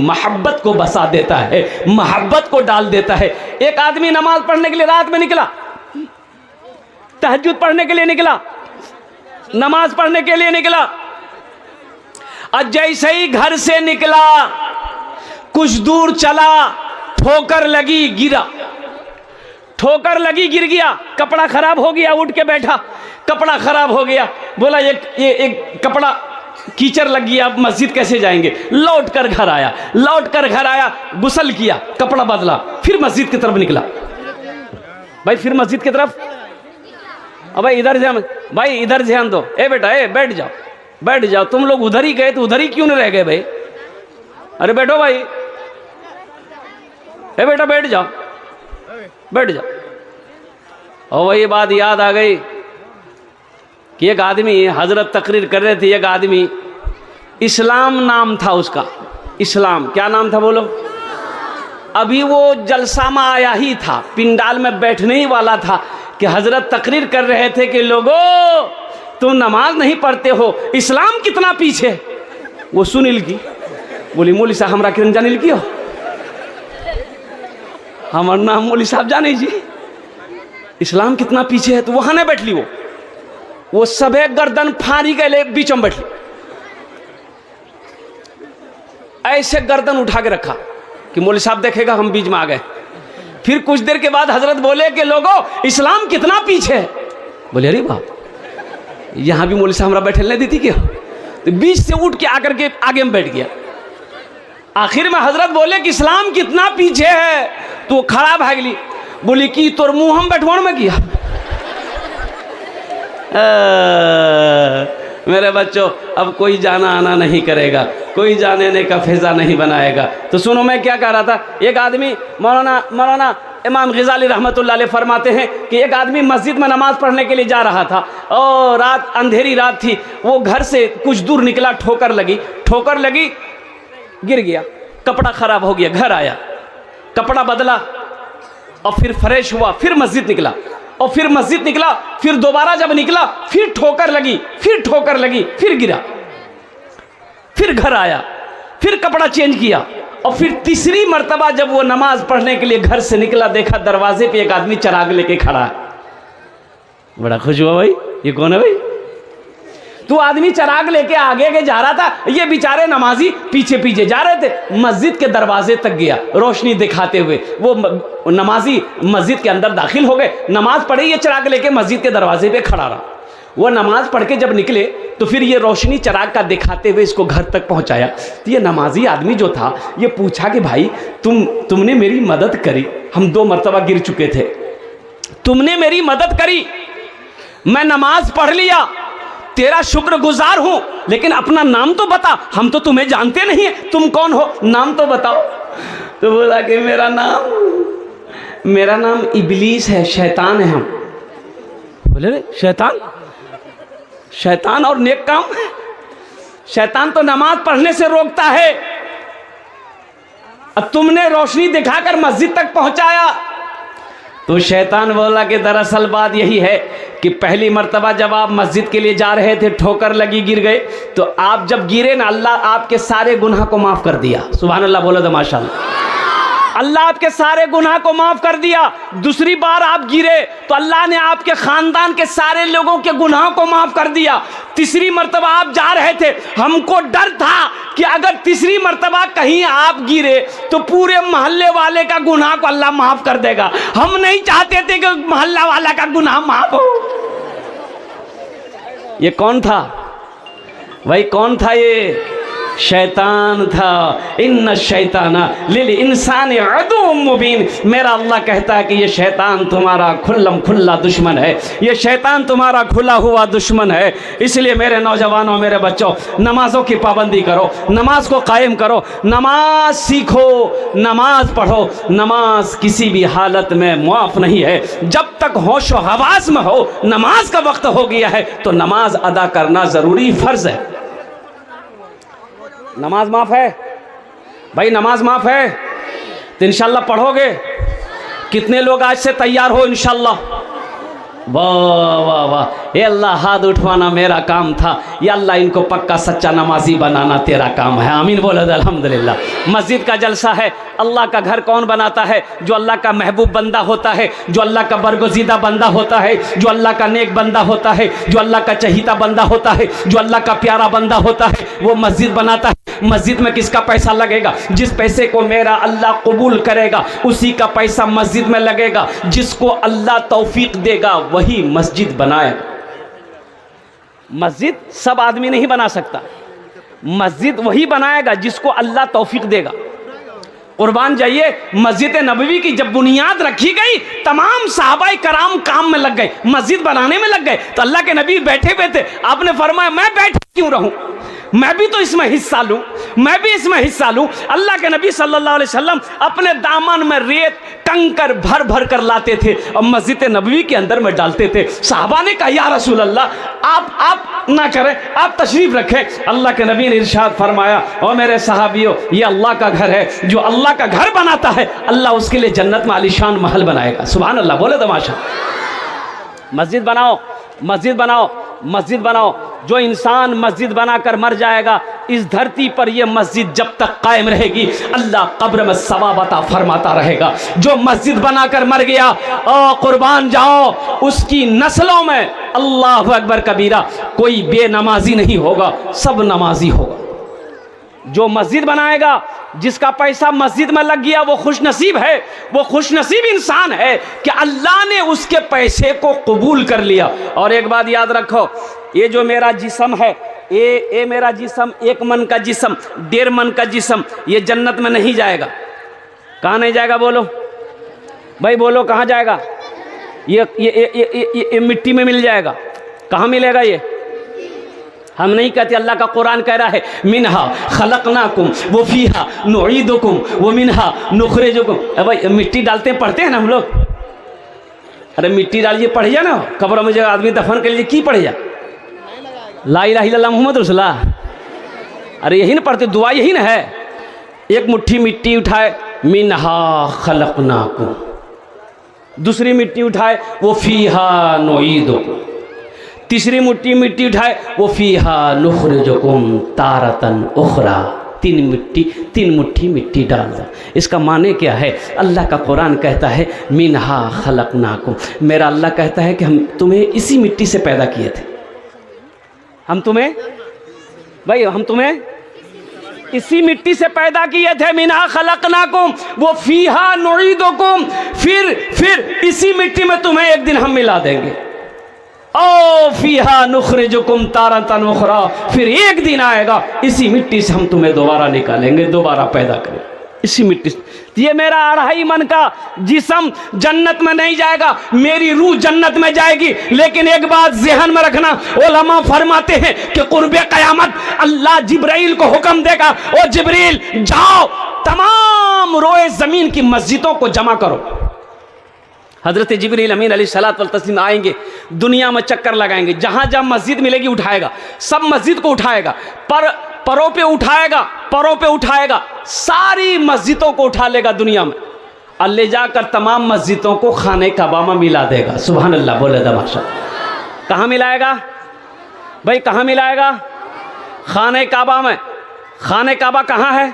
मोहब्बत को बसा देता है, मोहब्बत को डाल देता है। एक आदमी नमाज पढ़ने के लिए रात में निकला, तहज्जुद पढ़ने के लिए निकला, नमाज पढ़ने के लिए निकला, और जैसे ही घर से निकला कुछ दूर चला, ठोकर लगी, गिरा, ठोकर लगी, गिर गया, कपड़ा खराब हो गया, उठ के बैठा, कपड़ा खराब हो गया, बोला एक कपड़ा कीचड़ लग गया, अब मस्जिद कैसे जाएंगे। लौट कर घर आया, गुस्ल किया, कपड़ा बदला, फिर मस्जिद की तरफ निकला। भाई फिर मस्जिद की तरफ, अब भाई इधर ध्यान, भाई इधर ध्यान दो, ए बेटा ए बैठ जाओ, तुम लोग उधर ही गए तो उधर ही क्यों नहीं रह गए भाई, अरे बैठो भाई, ए बेटा बैठ जाओ। और वही बात याद आ गई कि एक आदमी, हजरत तकरीर कर रहे थे, एक आदमी, इस्लाम नाम था उसका, इस्लाम क्या नाम था बोलो। अभी वो जलसा में आया ही था, पिंडाल में बैठने ही वाला था कि हजरत तकरीर कर रहे थे कि लोगों तुम नमाज नहीं पढ़ते हो, इस्लाम कितना पीछे। वो सुनील की बोली, मौली साहब हमरा किरण जानिल की हो, हमार नाम मौली साहब जाने जी, इस्लाम कितना पीछे है। तो वहां नहीं बैठली, वो सबे गर्दन फाड़ी गए, बीच में बैठली, ऐसे गर्दन उठा के रखा कि मौली साहब देखेगा हम बीच में आ गए। फिर कुछ देर के बाद हजरत बोले कि लोगों इस्लाम कितना पीछे है। बोले अरे बाप, यहां भी मौली साहब हमरा बैठने नहीं देती क्या। तो बीच से उठ के आकर के आगे में बैठ गया। आखिर में हजरत बोले कि इस्लाम कितना पीछे है, तो खड़ा भागली, बोली कि तोर मुंह हम बैठवान में किया। मेरे बच्चों, अब कोई जाना आना नहीं करेगा, कोई जाने आने का फेजा नहीं बनाएगा। तो सुनो मैं क्या कह रहा था। एक आदमी, मौलाना इमाम ग़ज़ाली रहमतुल्लाह अलैह फरमाते हैं कि एक आदमी मस्जिद में नमाज़ पढ़ने के लिए जा रहा था और रात, अंधेरी रात थी, वो घर से कुछ दूर निकला, ठोकर लगी, गिर गया, कपड़ा खराब हो गया, घर आया, कपड़ा बदला और फिर फ्रेश हुआ, फिर मस्जिद निकला, और फिर मस्जिद निकला, फिर दोबारा जब निकला फिर ठोकर लगी, फिर गिरा, फिर घर आया, फिर कपड़ा चेंज किया, और फिर तीसरी मर्तबा जब वो नमाज पढ़ने के लिए घर से निकला, देखा दरवाजे पे एक आदमी चिराग लेके खड़ा है। बड़ा खुश हुआ, भाई ये कौन है भाई। तो आदमी चिराग लेके आगे जा रहा था, ये बेचारे नमाजी पीछे जा रहे थे। मस्जिद के दरवाजे तक गया रोशनी दिखाते हुए, वो नमाजी मस्जिद के अंदर दाखिल हो गए, नमाज पढ़ी, ये चिराग लेके मस्जिद के दरवाजे पे खड़ा रहा। वो नमाज पढ़ के जब निकले तो फिर ये रोशनी चिराग का दिखाते हुए इसको घर तक पहुंचाया। तो ये नमाजी आदमी जो था, ये पूछा कि भाई तुमने मेरी मदद करी, हम 2 मरतबा गिर चुके थे, तुमने मेरी मदद करी, मैं नमाज पढ़ लिया, तेरा शुक्रगुजार हूं, लेकिन अपना नाम तो बता, हम तो तुम्हें जानते नहीं है, तुम कौन हो, नाम तो बताओ। तो बोला कि मेरा नाम इबलीस है, शैतान है हम। बोले शैतान और नेक काम, शैतान तो नमाज पढ़ने से रोकता है, अब तुमने रोशनी दिखाकर मस्जिद तक पहुंचाया। तो शैतान बोला कि दरअसल बात यही है कि पहली मर्तबा जब आप मस्जिद के लिए जा रहे थे, ठोकर लगी, गिर गए, तो आप जब गिरे ना, अल्लाह आपके सारे गुनाह को माफ कर दिया। सुभान अल्लाह बोलो तो माशाअल्लाह। अल्लाह आपके सारे गुनाह को माफ कर दिया। दूसरी बार आप गिरे तो अल्लाह ने आपके खानदान के सारे लोगों के गुनाह को माफ कर दिया। तीसरी मर्तबा आप जा रहे थे, हमको डर था कि अगर तीसरी मर्तबा कहीं आप गिरे तो पूरे मोहल्ले वाले का गुनाह को अल्लाह माफ कर देगा। हम नहीं चाहते थे कि मोहल्ला वाला का गुनाह माफ हो। ये कौन था भाई, कौन था? ये शैतान था। इन्न शैताना लिल इंसानी अदुव्वुम मुबीन। मेरा अल्लाह कहता है कि ये शैतान तुम्हारा खुल्ला दुश्मन है, ये शैतान तुम्हारा खुला हुआ दुश्मन है। इसलिए मेरे नौजवानों, मेरे बच्चों, नमाजों की पाबंदी करो, नमाज को कायम करो, नमाज सीखो, नमाज पढ़ो। नमाज किसी भी हालत में मुआफ नहीं है। जब तक होश व हवास में हो, नमाज का वक्त हो गया है तो नमाज अदा करना ज़रूरी फ़र्ज़ है। नमाज माफ है भाई, नमाज माफ है तो इंशाल्लाह पढ़ोगे। कितने लोग आज से तैयार हो इंशाल्लाह? वाह वाह वाह। ये अल्लाह हाथ उठवाना मेरा काम था, या अल्लाह इनको पक्का सच्चा नमाजी बनाना तेरा काम है। आमीन बोलो अल्हम्दुलिल्लाह। मस्जिद का जलसा है। अल्लाह का घर कौन बनाता है? जो अल्लाह का महबूब बंदा होता है, जो अल्लाह का बरगुज़ीदा बंदा होता है, जो अल्लाह का नेक बंदा होता है, जो अल्लाह का चहीता बंदा होता है, जो अल्लाह का प्यारा बंदा होता है, वो मस्जिद बनाता है। मस्जिद में किसका पैसा लगेगा? जिस पैसे को मेरा अल्लाह कबूल करेगा उसी का पैसा मस्जिद में लगेगा। जिसको अल्लाह तौफीक देगा वही मस्जिद बनाएगा। मस्जिद सब आदमी नहीं बना सकता, मस्जिद वही बनाएगा जिसको अल्लाह तौफीक देगा। कुर्बान जाइए, मस्जिद नबवी की जब बुनियाद रखी गई, तमाम सहाबाए कराम काम में लग गए, मस्जिद बनाने में लग गए। तो अल्लाह के नबी बैठे हुए थे, आपने फरमाया मैं बैठ क्यों रहूं, मैं भी तो इसमें हिस्सा लूं, मैं भी इसमें हिस्सा लूं। अल्लाह के नबी सल्लल्लाहु अलैहि वसल्लम अपने दामन में रेत कंकर भर भर कर लाते थे और मस्जिद नबवी के अंदर में डालते थे। साहबा ने कहा या रसूल अल्लाह आप ना करें, आप तशरीफ रखें। अल्लाह के नबी ने इरशाद फरमाया, ओ मेरे सहाबियों, ये अल्लाह का घर है, जो अल्लाह का घर बनाता है अल्लाह उसके लिए जन्नत में आलीशान महल बनाएगा। सुभान अल्लाह, बोले तमाशा। मस्जिद बनाओ, मस्जिद बनाओ, मस्जिद बनाओ। जो इंसान मस्जिद बनाकर मर जाएगा, इस धरती पर यह मस्जिद जब तक कायम रहेगी अल्लाह कब्र में सवाब अता फरमाता रहेगा। जो मस्जिद बनाकर मर गया, ओ कुर्बान जाओ, उसकी नस्लों में अल्लाहु अकबर कबीरा कोई बेनमाजी नहीं होगा, सब नमाजी होगा। जो मस्जिद बनाएगा, जिसका पैसा मस्जिद में लग गया, वो खुशनसीब है, वो खुशनसीब इंसान है कि अल्लाह ने उसके पैसे को कबूल कर लिया। और एक बात याद रखो, ये जो मेरा जिस्म है, ये मेरा जिस्म 1 मन का जिस्म, 1.5 मन का जिस्म, ये जन्नत में नहीं जाएगा। कहाँ नहीं जाएगा? बोलो भाई, बोलो कहाँ जाएगा? ये मिट्टी में मिल जाएगा। कहाँ मिलेगा ये? हम नहीं कहते, अल्लाह का कुरान कह रहा है मिनहा खलकनाकुम व फीहा नुईदुकुम व मिनहा नुखरिजुकुम। भाई मिट्टी डालते हैं, पढ़ते हैं ना हम लोग। अरे मिट्टी डालिए, पढ़ जा ना, कब्रों में जो आदमी दफन कर लीजिए, की पढ़ जा ला इलाहा इल्लल्लाह मुहम्मद रसूलुल्लाह। अरे यही ना पढ़ते, दुआ यही ना है। एक मुट्ठी मिट्टी उठाए, मिनहा खलकनाकुम, दूसरी मिट्टी उठाए, वो फीहा नुईदुकुम, तीसरी मिट्टी उठाए, वो फीहा नुखरिजुकुम तारतन उखरा। 3 मुट्ठी मिट्टी डाल दो। इसका माने क्या है? अल्लाह का कुरान कहता है मिनहा खलकनाकुम, मेरा अल्लाह कहता है कि हम तुम्हें इसी मिट्टी से पैदा किए थे। हम तुम्हें इसी मिट्टी से पैदा किए थे। मिनहा खलकनाकुम वो फीहा नुईदुकुम, फिर इसी मिट्टी में तुम्हें एक दिन हम मिला देंगे। ओ फीहा नुखरिजुकुम तारतन उखरा, फिर एक दिन आएगा इसी मिट्टी से हम तुम्हें दोबारा निकालेंगे, दोबारा पैदा करेंगे इसी मिट्टी से। ये मेरा 2.5 मन का जिस्म जन्नत में नहीं जाएगा, मेरी रूह जन्नत में जाएगी। लेकिन एक बात ज़हन में रखना, उलमा फरमाते हैं कि कुर्बे क़यामत अल्लाह जिब्राइल को हुक्म देगा, ओ जिब्रील जाओ तमाम रोए ज़मीन की मस्जिदों को जमा करो। हज़रत जिब्रील अमीन अलैहिस्सलात वल तस्लीम आएंगे, दुनिया में चक्कर लगाएंगे, जहाँ जहाँ मस्जिद मिलेगी उठाएगा, सब मस्जिद को उठाएगा, परों पे उठाएगा, सारी मस्जिदों को उठा लेगा दुनिया में, और ले जाकर तमाम मस्जिदों को खाने काबा में मिला देगा। सुभान अल्लाह, बोले तमाशा। कहाँ मिलाएगा भाई, कहाँ मिलाएगा? खाने काबा में। खाने काबा कहाँ है?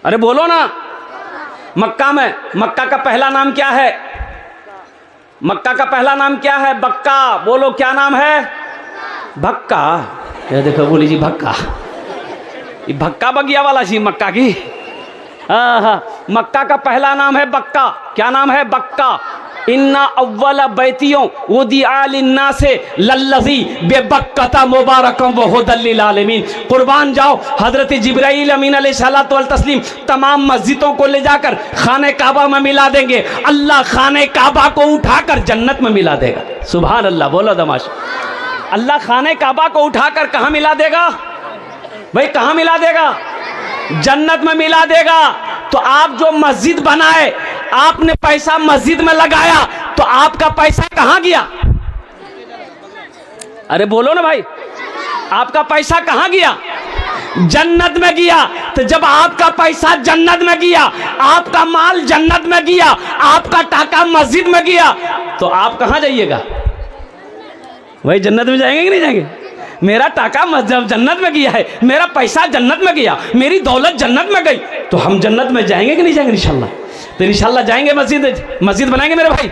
अरे बोलो ना। मक्का में। मक्का का पहला नाम क्या है? मक्का का पहला नाम क्या है? बक्का। बोलो क्या नाम है? भक्का। ये देखो बोली जी भक्का, ये भक्का बगिया वाला जी मक्का की। मक्का का पहला नाम है बक्का। क्या नाम है? बक्का। इन्ना अव्वल बैतियों उदिया लिन्ना से लल्लज़ी बेबक्कता मुबारकम व हुदल लिल आलमीन। कुर्बान जाओ, हज़रत जिब्राइल अमीन अलैहिस्सलातु वल तस्लीम तमाम मस्जिदों को ले जाकर खाने काबा में मिला देंगे। अल्लाह खाने काबा को उठाकर जन्नत में मिला देगा। सुभान अल्लाह, बोलो दमाशा। अल्लाह खाने काबा को उठाकर कहाँ मिला देगा भाई? कहाँ मिला देगा? जन्नत में मिला देगा। तो आप जो मस्जिद बनाए, आपने पैसा मस्जिद में लगाया, तो आपका पैसा कहाँ गया? अरे बोलो ना भाई, आपका पैसा कहाँ गया? जन्नत में गया। तो जब आपका पैसा जन्नत में गया, आपका माल जन्नत में गया, आपका टाका मस्जिद में गया, तो आप कहाँ जाइएगा? भाई जन्नत में जाएंगे कि नहीं जाएंगे? मेरा टाका मजहब जन्नत में गया है, मेरा पैसा जन्नत में गया, मेरी दौलत जन्नत में गई, तो हम जन्नत में जाएंगे कि नहीं जाएंगे? इंशाल्लाह। तो इंशाल्लाह जाएंगे। मस्जिद बनाएंगे मेरे भाई,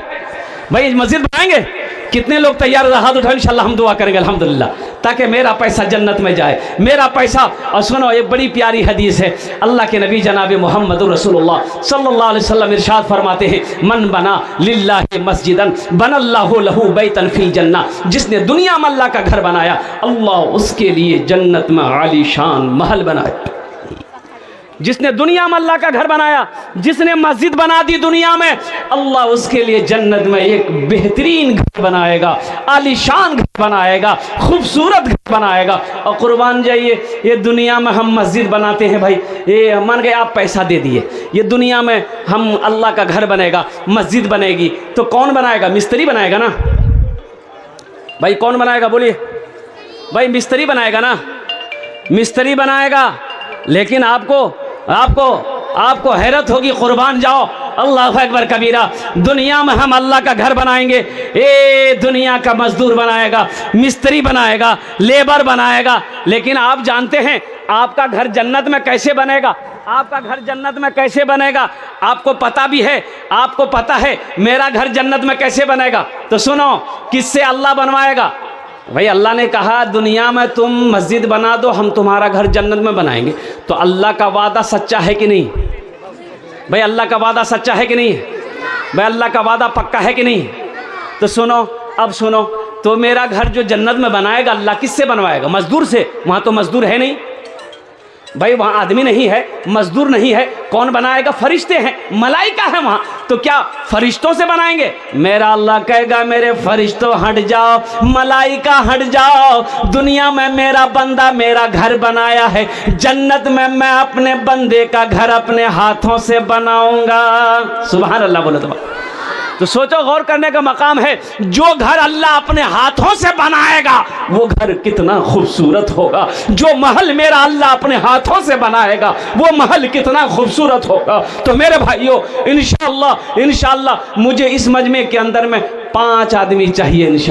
भाई मस्जिद बनाएंगे। कितने लोग तैयार हो? हाथ उठाओ। इंशाल्लाह हम दुआ करेंगे अल्हम्दुलिल्लाह, ताकि मेरा पैसा जन्नत में जाए, मेरा पैसा। और सुनो, एक बड़ी प्यारी हदीस है, अल्लाह के नबी जनाब मोहम्मद रसूलुल्लाह सल्लल्लाहु अलैहि वसल्लम इरशाद फरमाते हैं, मन बना लिल्लाहि मस्जिदन बनल्लाहु लहू बैतन फिल जन्नह। जिसने दुनिया में अल्लाह का घर बनाया, अल्लाह उसके लिए जन्नत में आलीशान महल बनाए। जिसने दुनिया में अल्लाह का घर बनाया, जिसने मस्जिद बना दी दुनिया में, अल्लाह उसके लिए जन्नत में एक बेहतरीन घर बनाएगा, आलीशान घर बनाएगा, खूबसूरत घर बनाएगा। और कुर्बान जाइए, ये दुनिया में हम मस्जिद बनाते हैं भाई, ये मान गए आप पैसा दे दिए, ये दुनिया में हम अल्लाह का घर बनेगा, मस्जिद बनेगी, तो कौन बनाएगा? मिस्त्री बनाएगा ना भाई। कौन बनाएगा बोलिए भाई? मिस्त्री बनाएगा ना, मिस्त्री बनाएगा। लेकिन आपको हैरत होगी, कुर्बान जाओ, अल्लाह अकबर कबीरा। दुनिया में हम अल्लाह का घर बनाएंगे, ए दुनिया का मजदूर बनाएगा, मिस्त्री बनाएगा, लेबर बनाएगा। लेकिन आप जानते हैं आपका घर जन्नत में कैसे बनेगा? आपका घर जन्नत में कैसे बनेगा? आपको पता भी है, आपको पता है मेरा घर जन्नत में कैसे बनेगा? तो सुनो, किससे अल्लाह बनवाएगा? भाई अल्लाह ने कहा दुनिया में तुम मस्जिद बना दो, हम तुम्हारा घर जन्नत में बनाएंगे। तो अल्लाह का वादा सच्चा है कि नहीं? भाई अल्लाह का वादा सच्चा है कि नहीं? भाई अल्लाह का वादा पक्का है कि नहीं? तो सुनो, अब सुनो, तो मेरा घर जो जन्नत में बनाएगा अल्लाह किससे बनवाएगा? मजदूर से। वहाँ तो मजदूर है नहीं भाई, वहाँ आदमी नहीं है, मजदूर नहीं है, कौन बनाएगा? फरिश्ते हैं, मलाइका है वहाँ। तो क्या फरिश्तों से बनाएंगे? मेरा अल्लाह कहेगा मेरे फरिश्तों हट जाओ, मलाइका हट जाओ, दुनिया में मेरा बंदा मेरा घर बनाया है, जन्नत में मैं अपने बंदे का घर अपने हाथों से बनाऊंगा। सुभान अल्लाह बोलो तो सोचो, गौर करने का मकाम है। जो घर अल्लाह अपने हाथों से बनाएगा वो घर कितना खूबसूरत होगा। जो महल मेरा अल्लाह अपने हाथों से बनाएगा वो महल कितना खूबसूरत होगा। तो मेरे भाइयों, इंशाअल्लाह मुझे इस मजमे के अंदर में 5 आदमी चाहिए इंशाअल्लाह।